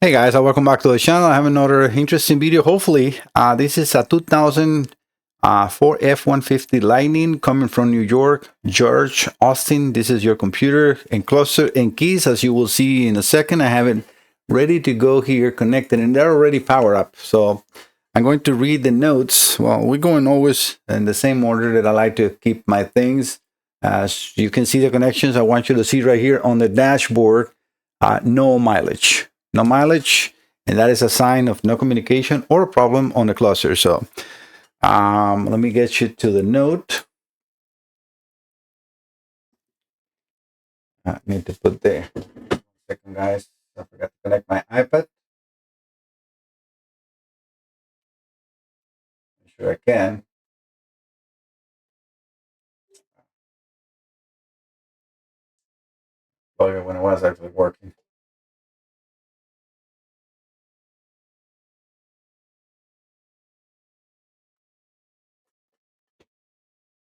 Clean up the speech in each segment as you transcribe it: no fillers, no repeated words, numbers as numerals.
Hey guys, welcome back to the channel. I have another interesting video. Hopefully, this is a 2004 F-150 Lightning coming from New York, George Austin. This is your computer and cluster and keys. As you will see in a second, I have it ready to go here, connected, and they're already powered up. So I'm going to read the notes. Well, we're going always in the same order that I like to keep my things. As you can see the connections, I want you to see right here on the dashboard, no mileage. No mileage, and that is a sign of no communication or a problem on the cluster. So let me get you to the note. I need to put there. Second, guys, I forgot to connect my iPad. I'm sure I can. Tell you when it was actually working.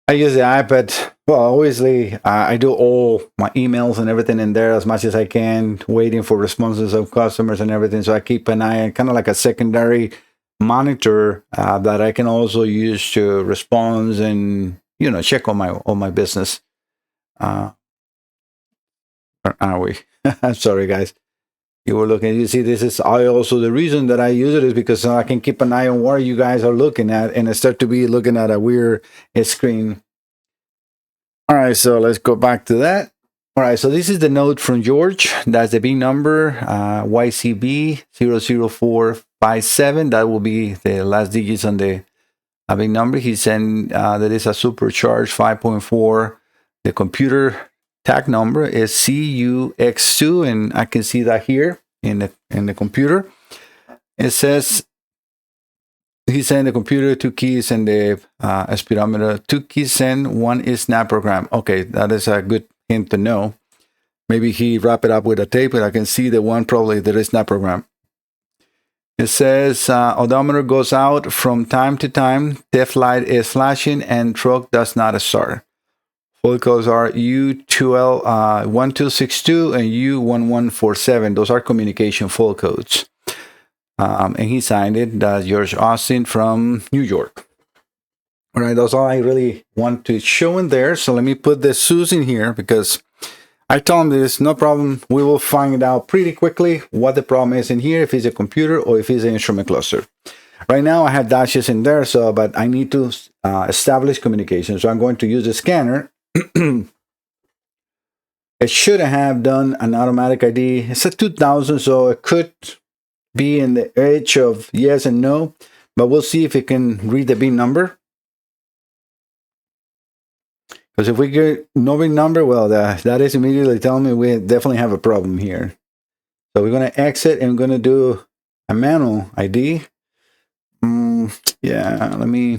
I use the iPad. Well, obviously, I do all my emails and everything in there as much as I can, waiting for responses of customers and everything. So I keep an eye, kind of like a secondary monitor that I can also use to respond and check on my business. Are we? I'm sorry, guys. You were looking. You see, this is I also the reason that I use it is because I can keep an eye on what you guys are looking at, and I start to be looking at a weird screen. All right, so let's go back to that. All right, so this is the note from George. That's the big number, YCB 00457. That will be the last digits on the big number. He said that is a supercharged 5.4. The computer tag number is CUX2, and I can see that here in the computer. It says he's saying the computer, 2 keys, and the speedometer, 2 keys, and 1 is snap program. Okay, that is a good hint to know. Maybe he wrapped it up with a tape, but I can see the one probably there is snap program. It says odometer goes out from time to time. Def light is flashing, and truck does not start. Full codes are U1262 and U1147. Those are communication full codes. And he signed it. That's George Austin from New York. All right, that's all I really want to show in there. So let me put the SUS in here because I told him there's no problem. We will find out pretty quickly what the problem is in here, if it's a computer or if it's an instrument cluster. Right now I have dashes in there, but I need to establish communication. So I'm going to use the scanner. It should have done an automatic ID. It's a 2000, so it could be in the edge of yes and no, but we'll see if it can read the big number. Because if we get no big number, well, that is immediately telling me we definitely have a problem here. So we're going to exit and we're going to do a manual ID. Yeah, let me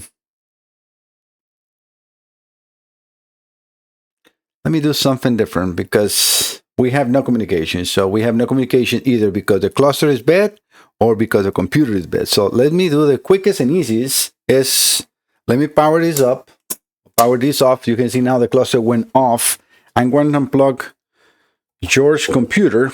do something different because we have no communication. So we have no communication either because the cluster is bad or because the computer is bad. So let me do the quickest and easiest is let me power this up, power this off. You can see now the cluster went off. I'm going to unplug George's computer.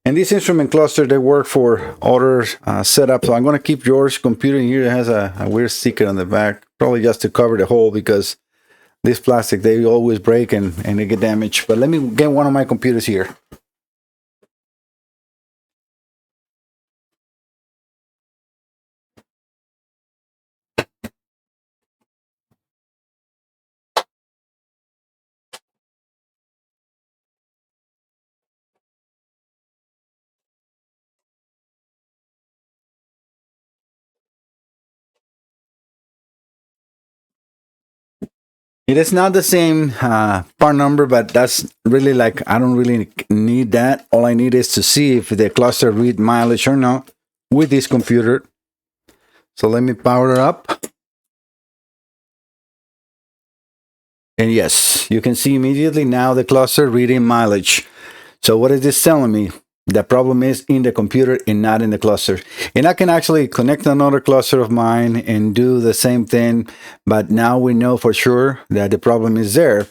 And this instrument cluster, they work for other setups. So I'm going to keep George's computer in here. It has a weird sticker on the back, probably just to cover the hole because this plastic, they always break and they get damaged. But let me get one of my computers here. It is not the same part number, but that's really like, I don't really need that. All I need is to see if the cluster read mileage or not with this computer. So let me power it up. And yes, you can see immediately now the cluster reading mileage. So what is this telling me? The problem is in the computer and not in the cluster. And I can actually connect another cluster of mine and do the same thing. But now we know for sure that the problem is there.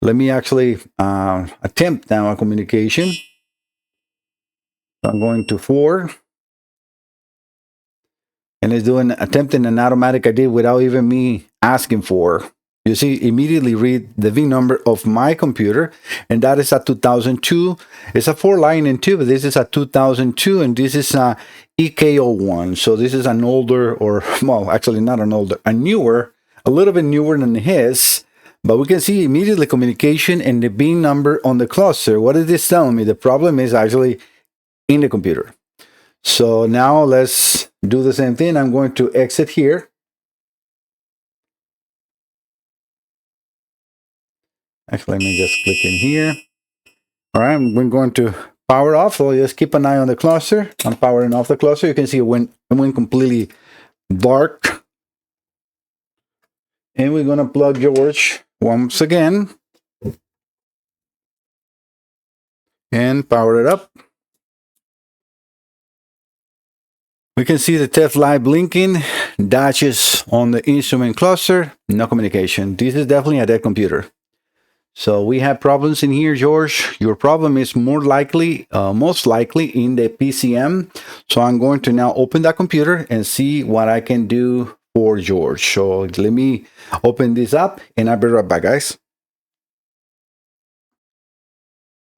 Let me actually attempt now a communication. So I'm going to 4. And it's attempting an automatic I did without even me asking for. You see, immediately read the VIN number of my computer, and that is a 2002. It's a 4-line in 2, but this is a 2002, and this is a EK01. So this is an older, or, well, actually not an older, a newer, a little bit newer than his. But we can see immediately communication and the VIN number on the cluster. What is this telling me? The problem is actually in the computer. So now let's do the same thing. I'm going to exit here. Actually, let me just click in here. All right, we're going to power off. So just keep an eye on the cluster. I'm powering off the cluster. You can see it went completely dark. And we're going to plug George once again. And power it up. We can see the TEF light blinking, dashes on the instrument cluster, no communication. This is definitely a dead computer. So we have problems in here, George. Your problem is most likely in the PCM. So I'm going to now open that computer and see what I can do for George. So let me open this up and I'll be right back, guys.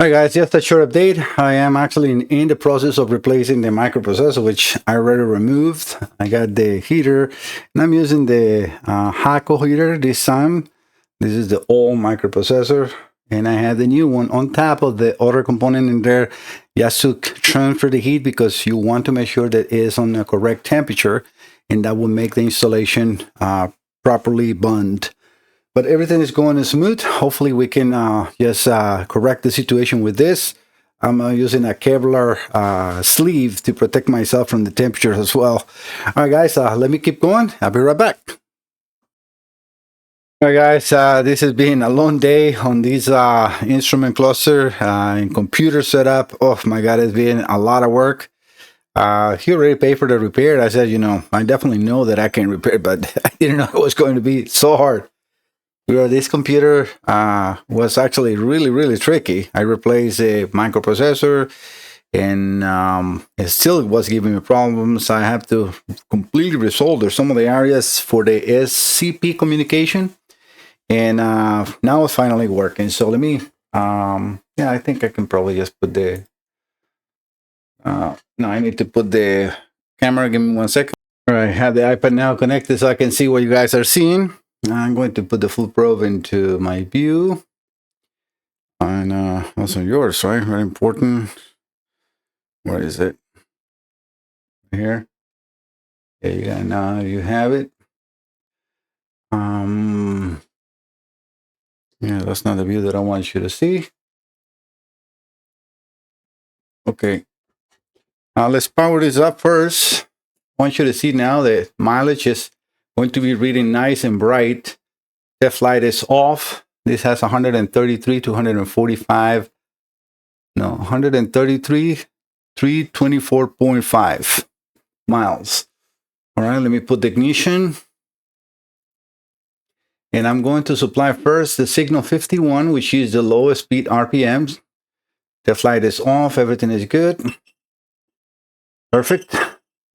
Alright guys, just a short update. I am actually in the process of replacing the microprocessor, which I already removed. I got the heater, and I'm using the Hakko heater this time. This is the old microprocessor, and I have the new one on top of the other component in there, just to transfer the heat, because you want to make sure that it is on the correct temperature, and that will make the installation properly bond. But everything is going smooth. Hopefully we can just correct the situation with this. I'm using a Kevlar sleeve to protect myself from the temperature as well. All right, guys, let me keep going. I'll be right back. All right, guys, this has been a long day on this instrument cluster and computer setup. Oh my God, it's been a lot of work. He already paid for the repair. I said, you know, I definitely know that I can repair, but I didn't know it was going to be so hard. This computer was actually really tricky. I replaced a microprocessor, and it still was giving me problems. I have to completely resolder some of the areas for the SCP communication, and now it's finally working. So let me, yeah, I think I can probably just put the, no, I need to put the camera. Give me 1 second. All right, I have the iPad now connected so I can see what you guys are seeing. I'm going to put the full probe into my view, and also yours, right? Very important. Where is it? Here. There you go. Now you have it. Yeah, that's not the view that I want you to see. Okay. Now let's power this up first. I want you to see now that mileage is going to be reading nice and bright. TEF light is off. This has 133 to 145. No, 133, 324.5 miles. All right, let me put the ignition. And I'm going to supply first the signal 51, which is the lowest speed RPMs. TEF light is off. Everything is good. Perfect.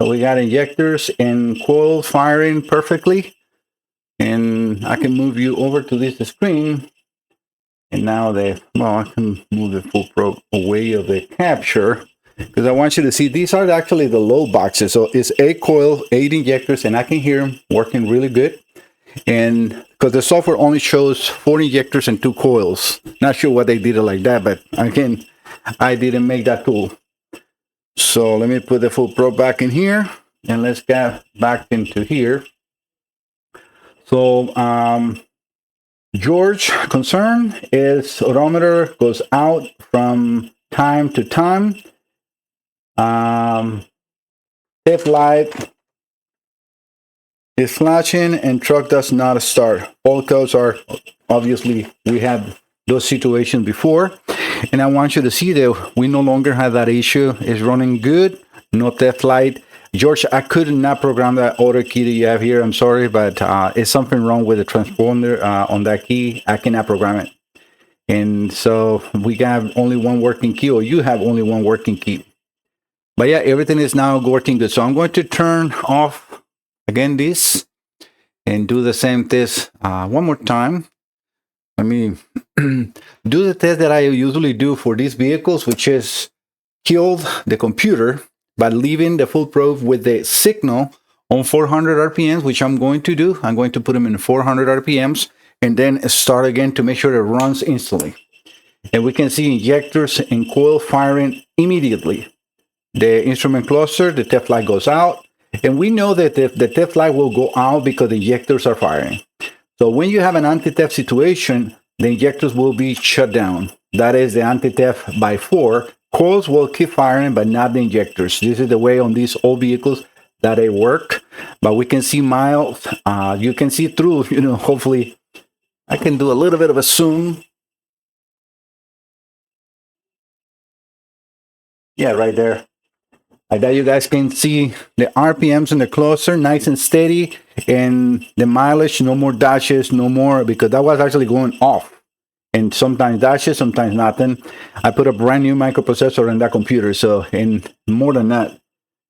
So we got injectors and coil firing perfectly. And I can move you over to this screen. And now I can move the full probe away of the capture, because I want you to see these are actually the low boxes. So it's 8 coil, 8 injectors, and I can hear them working really good. And because the software only shows 4 injectors and 2 coils. Not sure why they did it like that, but again, I didn't make that tool. So let me put the full probe back in here, and let's get back into here. So George concern is odometer goes out from time to time. TEF light is flashing and truck does not start. All codes are, obviously, we had those situations before. And I want you to see that we no longer have that issue. It's running good, no TEF light. George, I could not program that auto key that you have here. I'm sorry, but it's something wrong with the transponder on that key. I cannot program it. And so we have only one working key, or you have only one working key. But yeah, everything is now working good. So I'm going to turn off again this and do the same test one more time. Let me do the test that I usually do for these vehicles, which is kill the computer by leaving the full probe with the signal on 400 RPMs, which I'm going to do. I'm going to put them in 400 RPMs and then start again to make sure it runs instantly. And we can see injectors and coil firing immediately. The instrument cluster, the test light goes out. And we know that the test light will go out because the injectors are firing. So when you have an anti-theft situation, the injectors will be shut down. That is the anti-theft by 4. Coils will keep firing, but not the injectors. This is the way on these old vehicles that they work. But we can see miles. You can see through, hopefully I can do a little bit of a zoom. Yeah, right there. Like that, you guys can see the RPMs in the cluster, nice and steady, and the mileage, no more dashes, no more, because that was actually going off. And sometimes dashes, sometimes nothing. I put a brand new microprocessor in that computer, so, and more than that,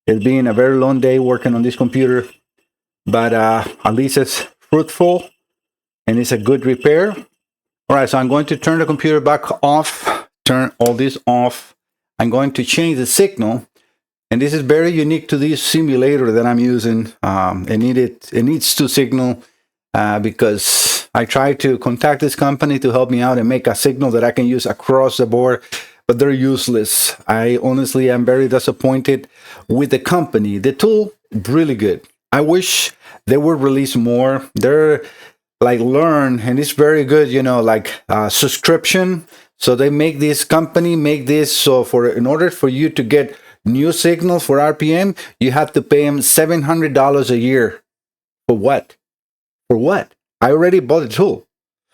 it's been a very long day working on this computer, but at least it's fruitful, and it's a good repair. All right, so I'm going to turn the computer back off, turn all this off. I'm going to change the signal. And this is very unique to this simulator that I'm using. It needs to signal because I tried to contact this company to help me out and make a signal that I can use across the board, but they're useless. I honestly am very disappointed with the company. The tool, really good. I wish they would release more. They're like Learn, and it's very good, like subscription. So they make this company, make this, so in order for you to get new signals for RPM, you have to pay them $700 a year. For what? For what? I already bought the tool.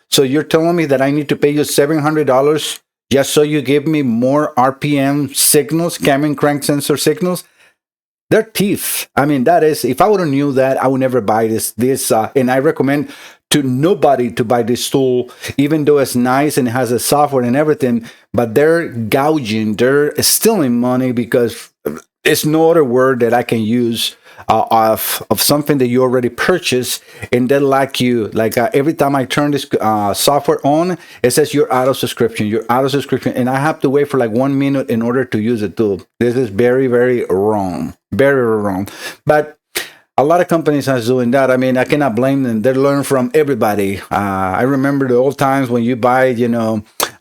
So you're telling me that I need to pay you $700 just so you give me more RPM signals, cam and crank sensor signals? They're thief. I mean, that is, if I would have knew that, I would never buy this. And I recommend to nobody to buy this tool, even though it's nice and it has the software and everything, but they're gouging, they're stealing money, because it's no other word that I can use of something that you already purchased, and then every time I turn this software on, it says you're out of subscription, and I have to wait for like 1 minute in order to use the tool. This is very, very wrong, very wrong. But a lot of companies are doing that. I mean, I cannot blame them. They learn from everybody. I remember the old times when you buy,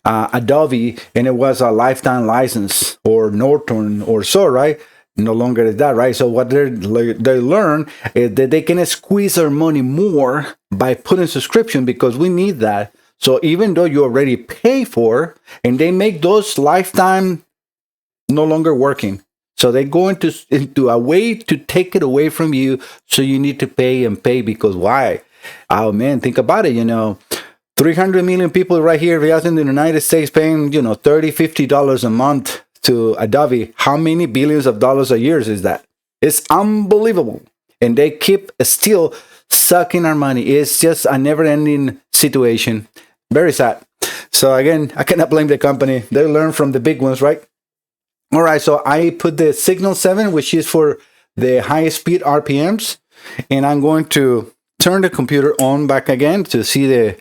Adobe, and it was a lifetime license, or Norton or so, right? No longer is that, right? So what they learn is that they can squeeze their money more by putting subscription, because we need that. So even though you already pay for, and they make those lifetime no longer working. So they go into a way to take it away from you. So you need to pay and pay, because why? Oh man, think about it. 300 million people right here in the United States paying, $30, $50 a month to Adobe. How many billions of dollars a year is that? It's unbelievable. And they keep still sucking our money. It's just a never-ending situation. Very sad. So again, I cannot blame the company. They learn from the big ones, right? All right, so I put the Signal 7, which is for the high speed RPMs, and I'm going to turn the computer on back again to see the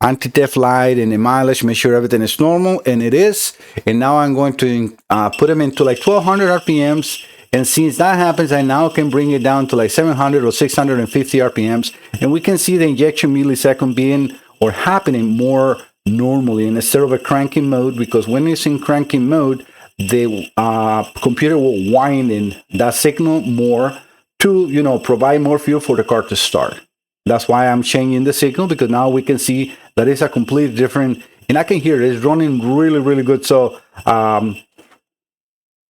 anti-theft light and the mileage, make sure everything is normal, and it is. And now I'm going to put them into like 1200 RPMs, and since that happens, I now can bring it down to like 700 or 650 RPMs, and we can see the injection millisecond being or happening more normally instead of a cranking mode, because when it's in cranking mode, the computer will wind in that signal more to provide more fuel for the car to start. That's why I'm changing the signal, because now we can see that it's a completely different, and I can hear it's running really, really good. So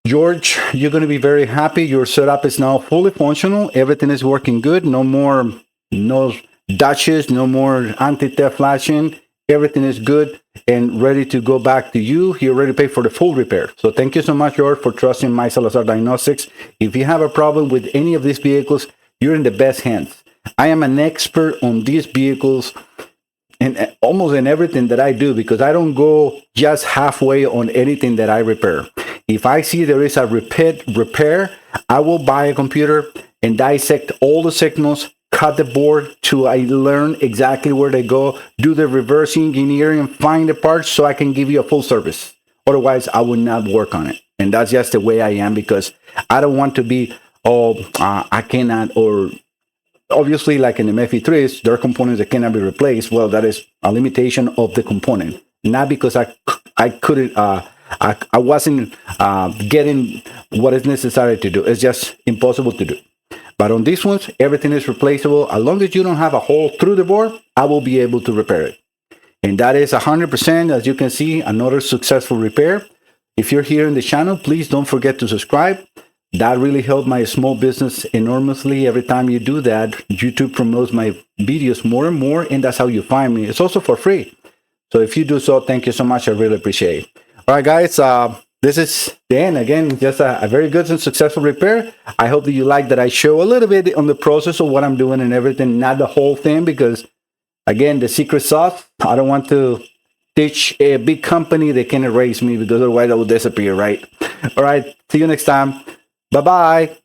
George, you're going to be very happy. Your setup is now fully functional. Everything is working good. No dashes, no more anti-theft flashing. Everything is good and ready to go back to you. You're ready to pay for the full repair. So thank you so much, George, for trusting my Salazar Diagnostics. If you have a problem with any of these vehicles, you're in the best hands. I am an expert on these vehicles and almost in everything that I do, because I don't go just halfway on anything that I repair. If I see there is a repair, I will buy a computer and dissect all the signals, cut the board till I learn exactly where they go, do the reverse engineering, find the parts so I can give you a full service. Otherwise, I would not work on it. And that's just the way I am, because I don't want to be, I cannot, or obviously like in the F-150s, there are components that cannot be replaced. Well, that is a limitation of the component, not because I couldn't, I wasn't getting what is necessary to do. It's just impossible to do. But on these ones, everything is replaceable. As long as you don't have a hole through the board, I will be able to repair it. And that is 100%, as you can see, another successful repair. If you're here in the channel, please don't forget to subscribe. That really helped my small business enormously. Every time you do that, YouTube promotes my videos more and more, and that's how you find me. It's also for free. So if you do so, thank you so much. I really appreciate it. All right, guys, this is the end. Again, just a very good and successful repair. I hope that you like that I show a little bit on the process of what I'm doing and everything, not the whole thing, because, again, the secret sauce, I don't want to teach a big company they can erase me, because otherwise I will disappear, right? All right, see you next time. Bye-bye.